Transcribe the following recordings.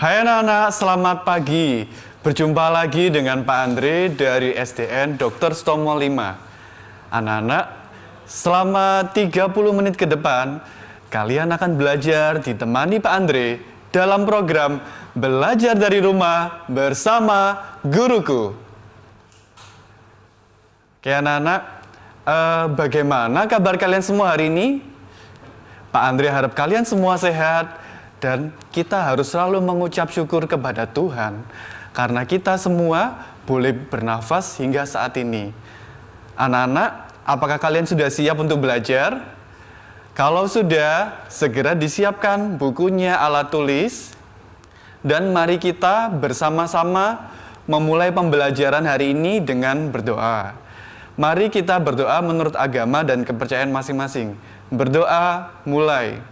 Hai anak-anak, selamat pagi. Berjumpa lagi dengan Pak Andre dari SDN Dr. Stomo 5. Anak-anak, selama 30 menit ke depan, kalian akan belajar ditemani Pak Andre dalam program Belajar dari Rumah bersama Guruku. Oke anak-anak, bagaimana kabar kalian semua hari ini? Pak Andre harap kalian semua sehat. Dan kita harus selalu mengucap syukur kepada Tuhan karena kita semua boleh bernafas hingga saat ini. Anak-anak, apakah kalian sudah siap untuk belajar? Kalau sudah, segera disiapkan bukunya, alat tulis. Dan mari kita bersama-sama memulai pembelajaran hari ini dengan berdoa. Mari kita berdoa menurut agama dan kepercayaan masing-masing. Berdoa, mulai.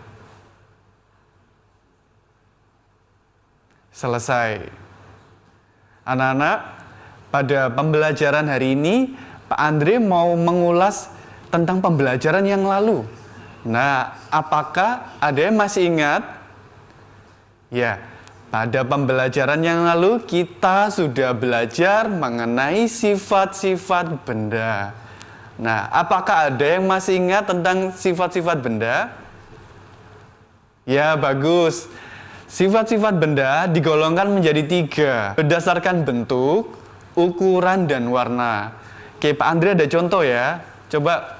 Selesai. Anak-anak, pada pembelajaran hari ini, Pak Andre mau mengulas tentang pembelajaran yang lalu. Nah, apakah ada yang masih ingat? Ya, pada pembelajaran yang lalu kita sudah belajar mengenai sifat-sifat benda. Nah, apakah ada yang masih ingat tentang sifat-sifat benda? Ya, bagus. Sifat-sifat benda digolongkan menjadi 3 berdasarkan bentuk, ukuran, dan warna. Oke, Pak Andre ada contoh ya. Coba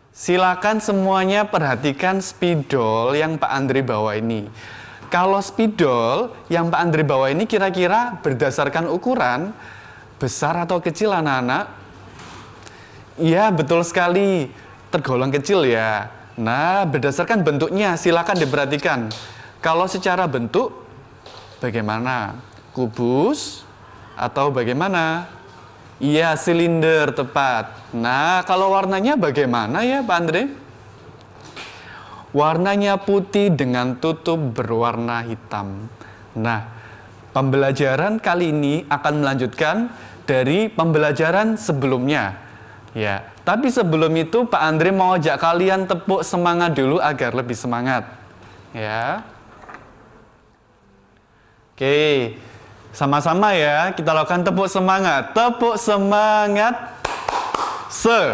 silakan semuanya perhatikan spidol yang Pak Andre bawa ini. Kalau spidol yang Pak Andre bawa ini kira-kira berdasarkan ukuran besar atau kecil anak-anak? Iya, betul sekali. Tergolong kecil ya. Nah, berdasarkan bentuknya silakan diperhatikan. Kalau secara bentuk, bagaimana? Kubus atau bagaimana? Iya, silinder, tepat. Nah, kalau warnanya bagaimana ya Pak Andre? Warnanya putih dengan tutup berwarna hitam. Nah, pembelajaran kali ini akan melanjutkan dari pembelajaran sebelumnya. Ya, tapi sebelum itu Pak Andre mau ajak kalian tepuk semangat dulu agar lebih semangat. Ya. Oke, sama-sama ya, kita lakukan tepuk semangat. Tepuk semangat. Semangat.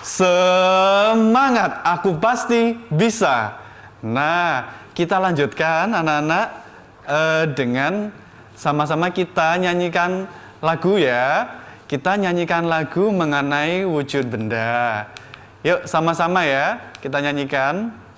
Semangat. Aku pasti bisa. Nah, kita lanjutkan anak-anak dengan sama-sama kita nyanyikan lagu ya. Kita nyanyikan lagu mengenai wujud benda. Yuk, sama-sama ya, kita nyanyikan.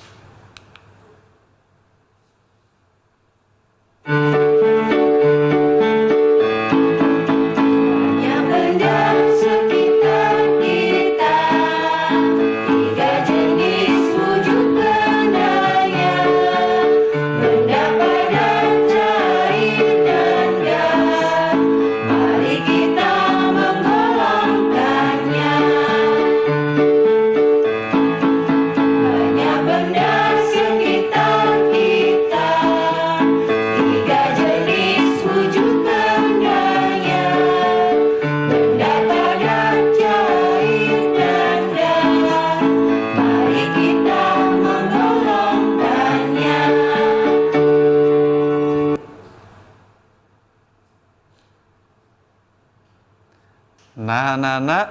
Nah, anak-anak,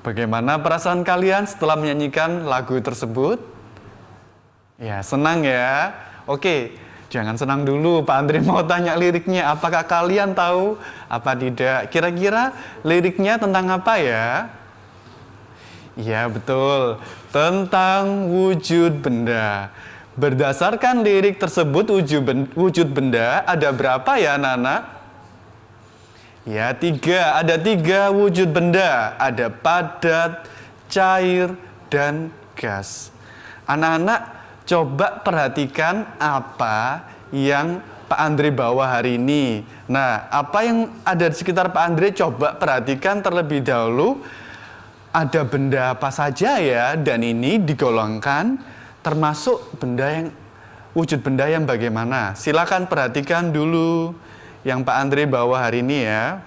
bagaimana perasaan kalian setelah menyanyikan lagu tersebut? Ya, senang ya. Oke, jangan senang dulu. Pak Andre mau tanya liriknya. Apakah kalian tahu apa tidak? Kira-kira liriknya tentang apa ya? Ya, betul. Tentang wujud benda. Berdasarkan lirik tersebut, wujud benda ada berapa ya, anak-anak? Ya, 3. Ada 3 wujud benda. Ada padat, cair, dan gas. Anak-anak, coba perhatikan apa yang Pak Andre bawa hari ini. Nah, apa yang ada di sekitar Pak Andre, coba perhatikan terlebih dahulu. Ada benda apa saja ya, dan ini digolongkan termasuk wujud benda yang bagaimana. Silakan perhatikan dulu yang Pak Andre bawa hari ini ya.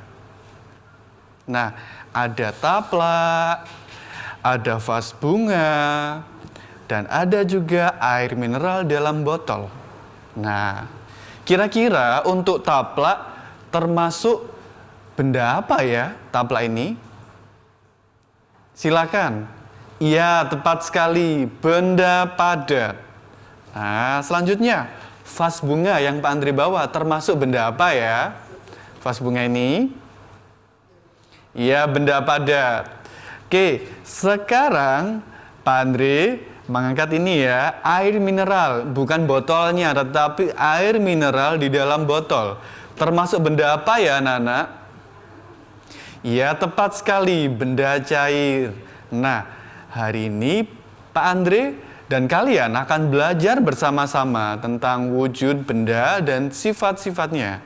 Nah, ada taplak, ada vas bunga, dan ada juga air mineral dalam botol. Nah, kira-kira untuk taplak termasuk benda apa ya taplak ini? Silakan. Iya, tepat sekali, benda padat. Nah, selanjutnya, vas bunga yang Pak Andre bawa termasuk benda apa ya? Vas bunga ini? Iya, benda padat. Oke, sekarang Pak Andre mengangkat ini ya, air mineral, bukan botolnya, tetapi air mineral di dalam botol. Termasuk benda apa ya, anak-anak? Iya, tepat sekali, benda cair. Nah, hari ini Pak Andre dan kalian akan belajar bersama-sama tentang wujud benda dan sifat-sifatnya.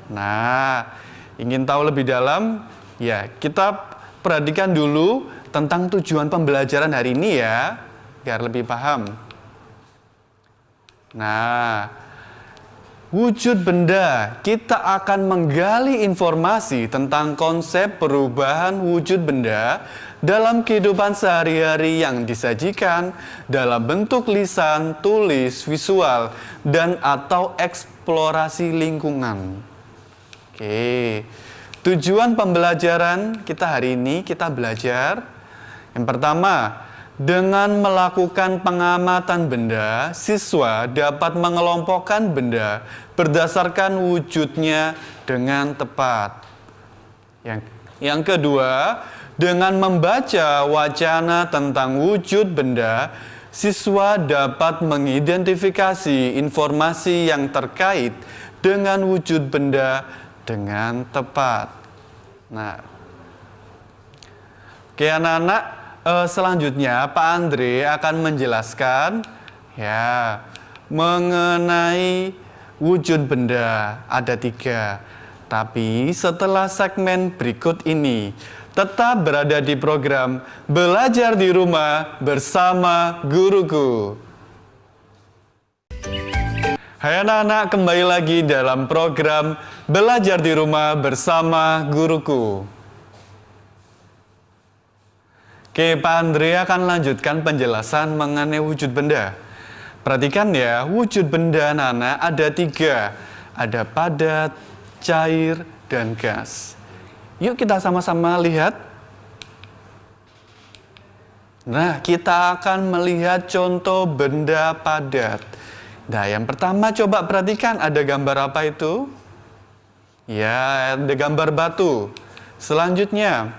Nah, ingin tahu lebih dalam? Ya, kita perhatikan dulu tentang tujuan pembelajaran hari ini ya, biar lebih paham. Nah, wujud benda, kita akan menggali informasi tentang konsep perubahan wujud benda dalam kehidupan sehari-hari yang disajikan dalam bentuk lisan, tulis, visual, dan atau eksplorasi lingkungan. Oke. Tujuan pembelajaran kita hari ini, kita belajar yang pertama, dengan melakukan pengamatan benda, siswa dapat mengelompokkan benda berdasarkan wujudnya dengan tepat. Yang kedua, dengan membaca wacana tentang wujud benda, siswa dapat mengidentifikasi informasi yang terkait dengan wujud benda dengan tepat. Nah, oke anak-anak, selanjutnya Pak Andre akan menjelaskan ya mengenai wujud benda ada 3. Tapi setelah segmen berikut ini, tetap berada di program Belajar di Rumah bersama Guruku. Hai anak-anak, kembali lagi dalam program Belajar di Rumah bersama Guruku. Oke, Pak Andre akan lanjutkan penjelasan mengenai wujud benda. Perhatikan ya, wujud benda anak-anak ada 3. Ada padat, cair, dan gas. Yuk kita sama-sama lihat. Nah, kita akan melihat contoh benda padat. Nah, yang pertama coba perhatikan, ada gambar apa itu? Ya, ada gambar batu. Selanjutnya,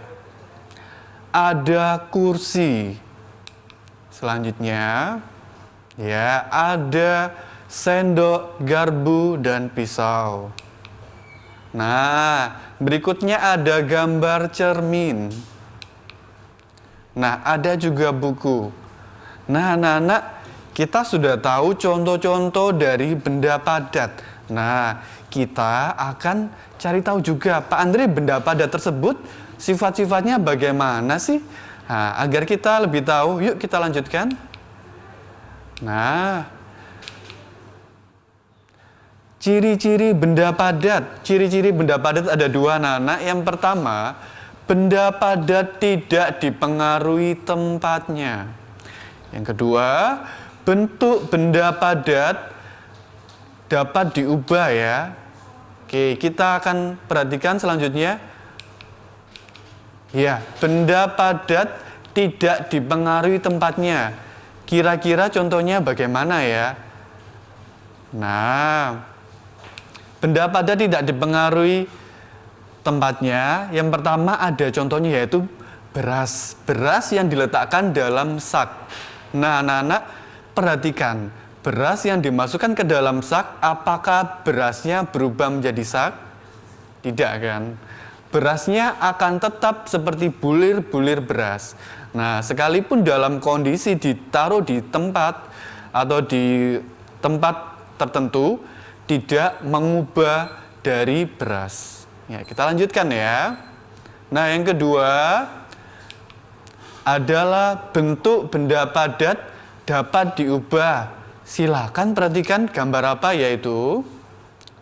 ada kursi. Selanjutnya, ya, ada sendok, garpu, dan pisau. Nah, berikutnya ada gambar cermin. Nah, ada juga buku. Nah, anak-anak, kita sudah tahu contoh-contoh dari benda padat. Nah, kita akan cari tahu juga, Pak Andre, benda padat tersebut sifat-sifatnya bagaimana sih? Nah, agar kita lebih tahu, yuk kita lanjutkan. Nah, ciri-ciri benda padat. Ciri-ciri benda padat ada 2, anak-anak. Yang pertama, benda padat tidak dipengaruhi tempatnya. Yang kedua, bentuk benda padat dapat diubah ya. Oke, kita akan perhatikan selanjutnya. Ya, benda padat tidak dipengaruhi tempatnya. Kira-kira contohnya bagaimana ya? Nah, benda padat tidak dipengaruhi tempatnya. Yang pertama ada contohnya yaitu beras. Beras yang diletakkan dalam sak. Nah, anak-anak perhatikan, beras yang dimasukkan ke dalam sak, apakah berasnya berubah menjadi sak? Tidak kan? Berasnya akan tetap seperti bulir-bulir beras. Nah, sekalipun dalam kondisi ditaruh di tempat atau di tempat tertentu, tidak mengubah dari beras. Ya, kita lanjutkan ya. Nah, yang kedua adalah bentuk benda padat dapat diubah. Silakan perhatikan gambar apa yaitu.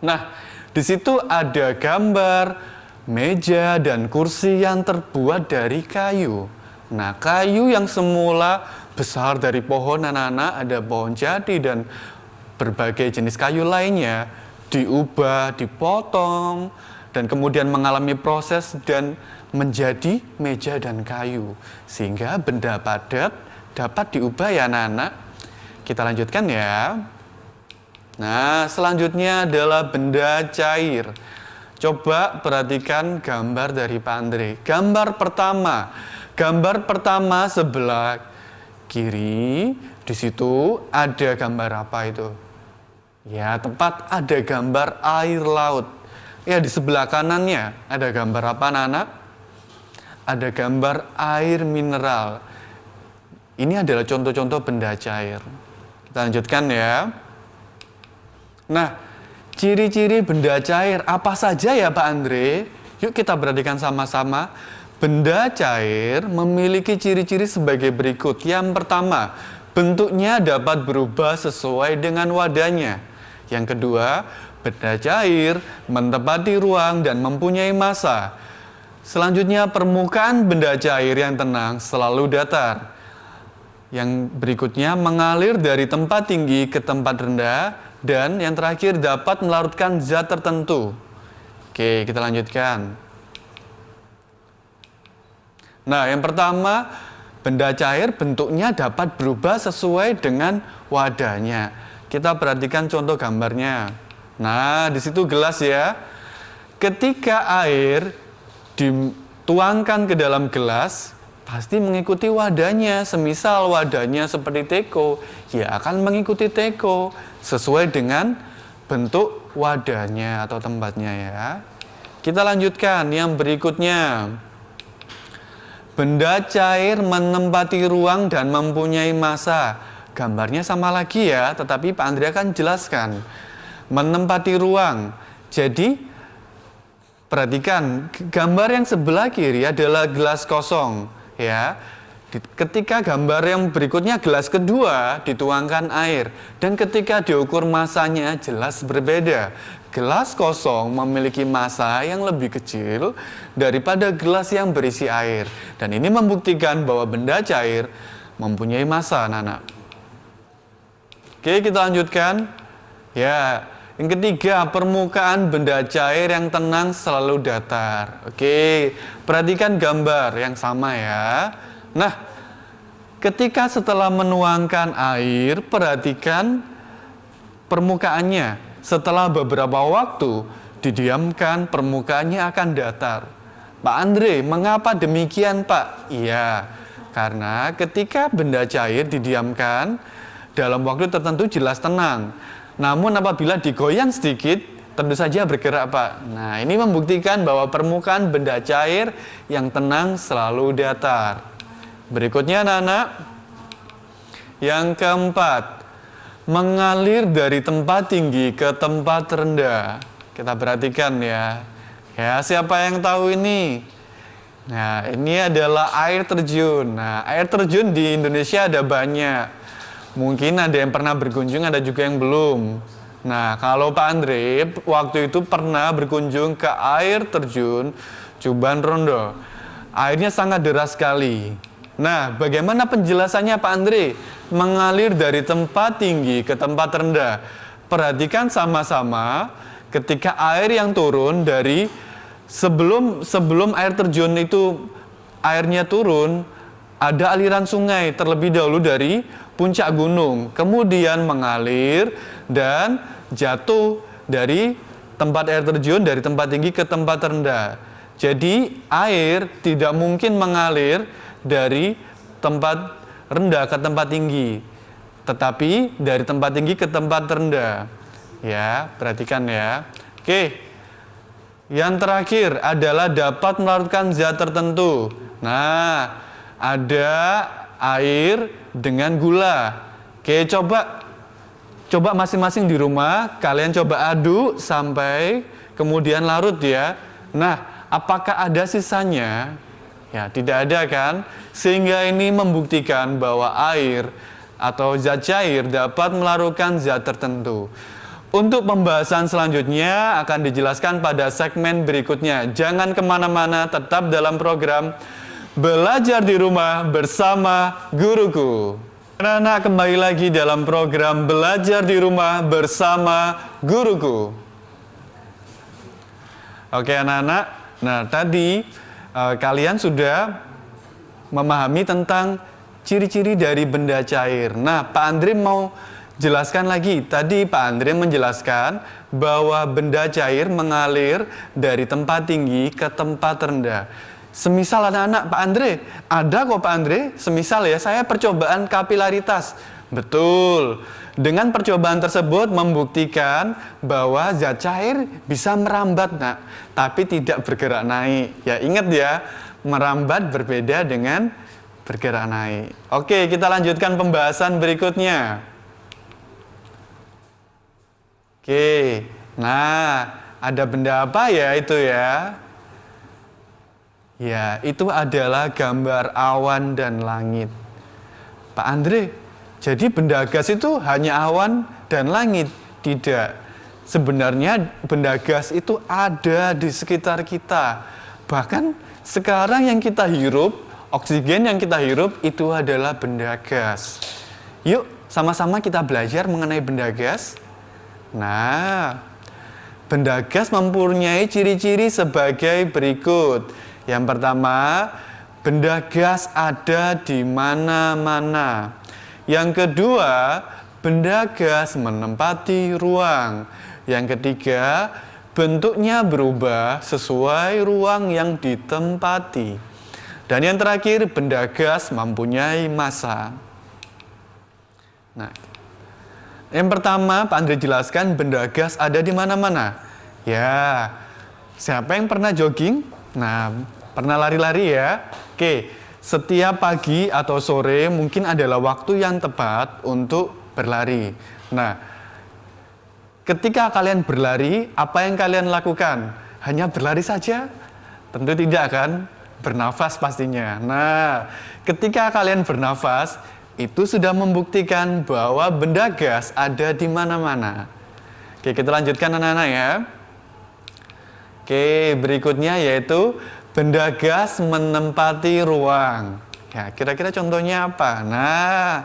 Nah, di situ ada gambar meja dan kursi yang terbuat dari kayu. Nah, kayu yang semula besar dari pohon anak-anak, ada pohon jati dan berbagai jenis kayu lainnya, diubah, dipotong, dan kemudian mengalami proses dan menjadi meja dan kayu. Sehingga benda padat dapat diubah ya anak-anak. Kita lanjutkan ya. Nah, selanjutnya adalah benda cair. Coba perhatikan gambar dari Pak Andre. Gambar pertama sebelah kiri, di situ ada gambar apa itu? Ya, tepat, ada gambar air laut. Ya, di sebelah kanannya ada gambar apa anak-anak? Ada gambar air mineral. Ini adalah contoh-contoh benda cair. Kita lanjutkan ya. Nah, ciri-ciri benda cair apa saja ya Pak Andre? Yuk kita perhatikan sama-sama. Benda cair memiliki ciri-ciri sebagai berikut. Yang pertama, bentuknya dapat berubah sesuai dengan wadahnya. Yang kedua, benda cair menempati ruang dan mempunyai massa. Selanjutnya, permukaan benda cair yang tenang selalu datar. Yang berikutnya, mengalir dari tempat tinggi ke tempat rendah. Dan yang terakhir, dapat melarutkan zat tertentu. Oke, kita lanjutkan. Nah, yang pertama, benda cair bentuknya dapat berubah sesuai dengan wadahnya. Kita perhatikan contoh gambarnya. Nah, di situ gelas ya. Ketika air dituangkan ke dalam gelas, pasti mengikuti wadahnya. Semisal wadahnya seperti teko, ya akan mengikuti teko sesuai dengan bentuk wadahnya atau tempatnya ya. Kita lanjutkan yang berikutnya. Benda cair menempati ruang dan mempunyai massa. Gambarnya sama lagi ya, tetapi Pak Andre akan jelaskan. Menempati ruang. Jadi, perhatikan, gambar yang sebelah kiri adalah gelas kosong. Ya, ketika gambar yang berikutnya gelas kedua dituangkan air, dan ketika diukur massanya jelas berbeda. Gelas kosong memiliki massa yang lebih kecil daripada gelas yang berisi air, dan ini membuktikan bahwa benda cair mempunyai massa, anak-anak. Oke, kita lanjutkan. Ya, yang ketiga, permukaan benda cair yang tenang selalu datar. Oke, perhatikan gambar yang sama ya. Nah, ketika setelah menuangkan air, perhatikan permukaannya. Setelah beberapa waktu didiamkan, permukaannya akan datar. Pak Andre, mengapa demikian Pak? Iya, karena ketika benda cair didiamkan, dalam waktu tertentu jelas tenang. Namun apabila digoyang sedikit, tentu saja bergerak Pak. Nah, ini membuktikan bahwa permukaan benda cair yang tenang selalu datar. Berikutnya anak-anak, yang keempat, mengalir dari tempat tinggi ke tempat rendah. Kita perhatikan ya. Ya, siapa yang tahu ini? Nah, ini adalah air terjun. Nah, air terjun di Indonesia ada banyak. Mungkin ada yang pernah berkunjung, ada juga yang belum. Nah, kalau Pak Andre waktu itu pernah berkunjung ke air terjun Cuban Rondo. Airnya sangat deras sekali. Nah, bagaimana penjelasannya Pak Andre? Mengalir dari tempat tinggi ke tempat rendah. Perhatikan sama-sama ketika air yang turun dari sebelum air terjun itu airnya turun, ada aliran sungai terlebih dahulu dari puncak gunung, kemudian mengalir dan jatuh dari tempat air terjun dari tempat tinggi ke tempat rendah. Jadi air tidak mungkin mengalir dari tempat rendah ke tempat tinggi, tetapi dari tempat tinggi ke tempat rendah. Ya, perhatikan ya. Oke. Yang terakhir adalah dapat melarutkan zat tertentu. Nah, ada air dengan gula. Oke, coba masing-masing di rumah kalian coba aduk sampai kemudian larut ya. Nah, apakah ada sisanya? Ya, tidak ada kan? Sehingga ini membuktikan bahwa air atau zat cair dapat melarutkan zat tertentu. Untuk pembahasan selanjutnya akan dijelaskan pada segmen berikutnya. Jangan kemana-mana, tetap dalam program Belajar di rumah bersama guruku. Anak-anak, kembali lagi dalam program Belajar di Rumah bersama Guruku. Oke anak-anak, nah tadi kalian sudah memahami tentang ciri-ciri dari benda cair. Nah, Pak Andre mau jelaskan lagi. Tadi Pak Andre menjelaskan bahwa benda cair mengalir dari tempat tinggi ke tempat rendah. Semisal anak-anak, Pak Andre, ada kok Pak Andre, semisal ya saya percobaan kapilaritas. Betul, dengan percobaan tersebut membuktikan bahwa zat cair bisa merambat, nak, tapi tidak bergerak naik. Ya ingat ya, merambat berbeda dengan bergerak naik. Oke, kita lanjutkan pembahasan berikutnya. Oke, nah ada benda apa ya itu ya? Ya, itu adalah gambar awan dan langit. Pak Andre, jadi benda gas itu hanya awan dan langit? Tidak. Sebenarnya benda gas itu ada di sekitar kita. Bahkan sekarang yang kita hirup, oksigen yang kita hirup itu adalah benda gas. Yuk, sama-sama kita belajar mengenai benda gas. Nah, benda gas mempunyai ciri-ciri sebagai berikut. Yang pertama, benda gas ada di mana-mana. Yang kedua, benda gas menempati ruang. Yang ketiga, bentuknya berubah sesuai ruang yang ditempati. Dan yang terakhir, benda gas mempunyai massa. Nah, yang pertama, Pak Andre jelaskan benda gas ada di mana-mana. Ya, siapa yang pernah jogging? Nah, pernah lari-lari ya? Oke, setiap pagi atau sore mungkin adalah waktu yang tepat untuk berlari. Nah, ketika kalian berlari, apa yang kalian lakukan? Hanya berlari saja? Tentu tidak kan? Bernafas pastinya. Nah, ketika kalian bernafas, itu sudah membuktikan bahwa benda gas ada di mana-mana. Oke, kita lanjutkan anak-anak ya. Oke, berikutnya yaitu benda gas menempati ruang. Ya, kira-kira contohnya apa? Nah,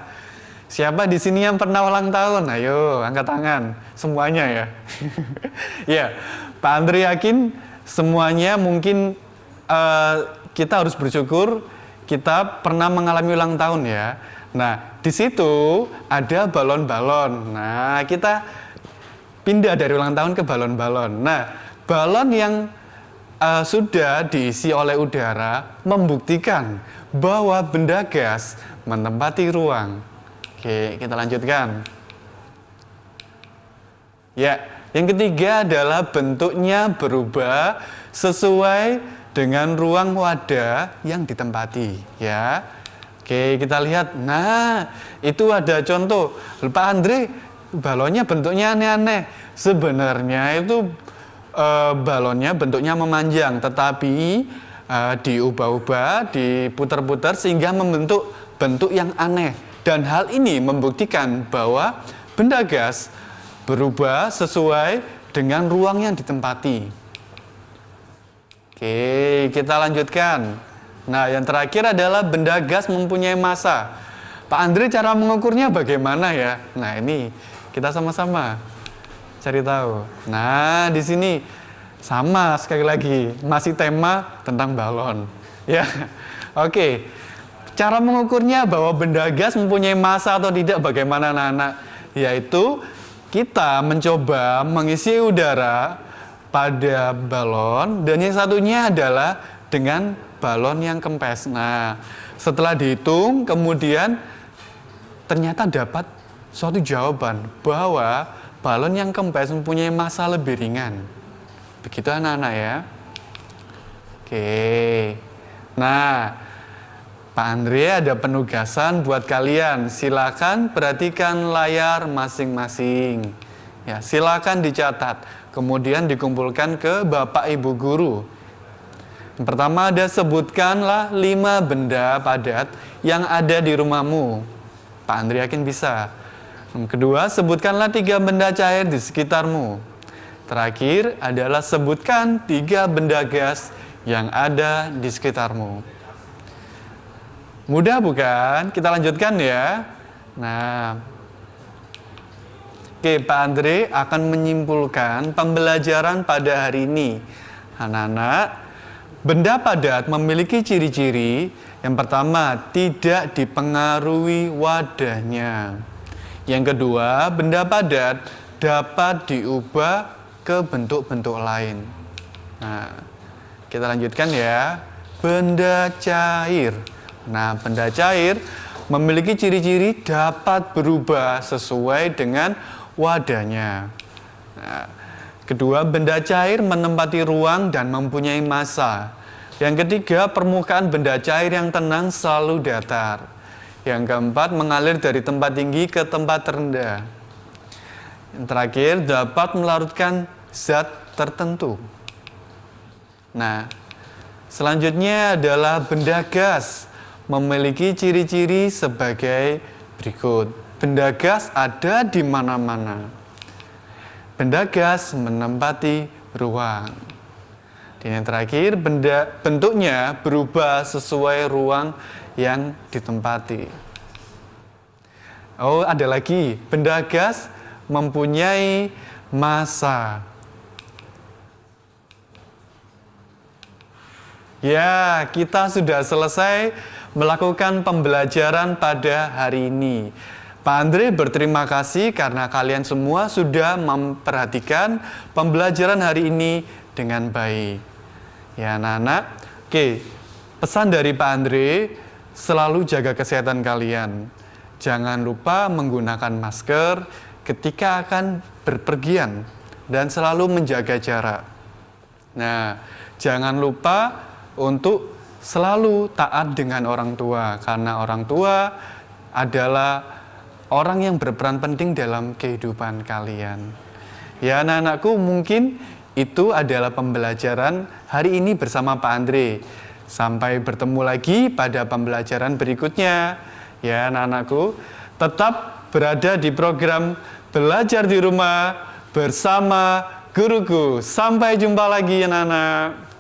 siapa di sini yang pernah ulang tahun? Ayo, angkat tangan. Semuanya ya. Ya, Pak Andre yakin semuanya mungkin kita harus bersyukur kita pernah mengalami ulang tahun ya. Nah, di situ ada balon-balon. Nah, kita pindah dari ulang tahun ke balon-balon. Nah, balon yang sudah diisi oleh udara membuktikan bahwa benda gas menempati ruang. Oke, kita lanjutkan. Ya, yang ketiga adalah bentuknya berubah sesuai dengan ruang wadah yang ditempati. Ya, oke, kita lihat. Nah, itu ada contoh. Pak Andre, balonnya bentuknya aneh-aneh. Sebenarnya itu balonnya bentuknya memanjang, tetapi diubah-ubah, diputar-putar sehingga membentuk bentuk yang aneh. Dan hal ini membuktikan bahwa benda gas berubah sesuai dengan ruang yang ditempati. Oke, kita lanjutkan. Nah, yang terakhir adalah benda gas mempunyai massa. Pak Andre, cara mengukurnya bagaimana ya? Nah, ini kita sama-sama cari tahu. Nah, di sini sama sekali lagi masih tema tentang balon. Ya, oke. Cara mengukurnya bahwa benda gas mempunyai massa atau tidak bagaimana anak-anak? Yaitu kita mencoba mengisi udara pada balon dan yang satunya adalah dengan balon yang kempes. Nah, setelah dihitung kemudian ternyata dapat suatu jawaban bahwa balon yang kempes mempunyai massa lebih ringan. Begitu anak-anak ya. Oke. Nah, Pak Andre ada penugasan buat kalian. Silakan perhatikan layar masing-masing. Ya, silakan dicatat. Kemudian dikumpulkan ke Bapak Ibu guru. Yang pertama ada sebutkanlah 5 benda padat yang ada di rumahmu. Pak Andre yakin bisa. Yang kedua, sebutkanlah 3 benda cair di sekitarmu. Terakhir adalah sebutkan 3 benda gas yang ada di sekitarmu. Mudah bukan? Kita lanjutkan ya. Nah, oke, Pak Andre akan menyimpulkan pembelajaran pada hari ini. Anak-anak, benda padat memiliki ciri-ciri. Yang pertama, tidak dipengaruhi wadahnya. Yang kedua, benda padat dapat diubah ke bentuk-bentuk lain. Nah, kita lanjutkan ya. Benda cair. Nah, benda cair memiliki ciri-ciri dapat berubah sesuai dengan wadahnya. Nah, kedua, benda cair menempati ruang dan mempunyai massa. Yang ketiga, permukaan benda cair yang tenang selalu datar. Yang keempat, mengalir dari tempat tinggi ke tempat rendah. Yang terakhir, dapat melarutkan zat tertentu. Nah, selanjutnya adalah benda gas. Memiliki ciri-ciri sebagai berikut. Benda gas ada di mana-mana. Benda gas menempati ruang. Dan yang terakhir, bentuknya berubah sesuai ruang yang ditempati. Oh, ada lagi. Benda gas mempunyai massa. Ya, kita sudah selesai melakukan pembelajaran pada hari ini. Pak Andre berterima kasih karena kalian semua sudah memperhatikan pembelajaran hari ini dengan baik. Ya, anak-anak. Oke, pesan dari Pak Andre, selalu jaga kesehatan kalian. Jangan lupa menggunakan masker ketika akan berpergian dan selalu menjaga jarak. Nah, jangan lupa untuk selalu taat dengan orang tua, karena orang tua adalah orang yang berperan penting dalam kehidupan kalian. Ya, anak-anakku, mungkin itu adalah pembelajaran hari ini bersama Pak Andre. Sampai bertemu lagi pada pembelajaran berikutnya. Ya, anak-anakku, tetap berada di program Belajar di Rumah bersama Guruku. Sampai jumpa lagi, anak-anak.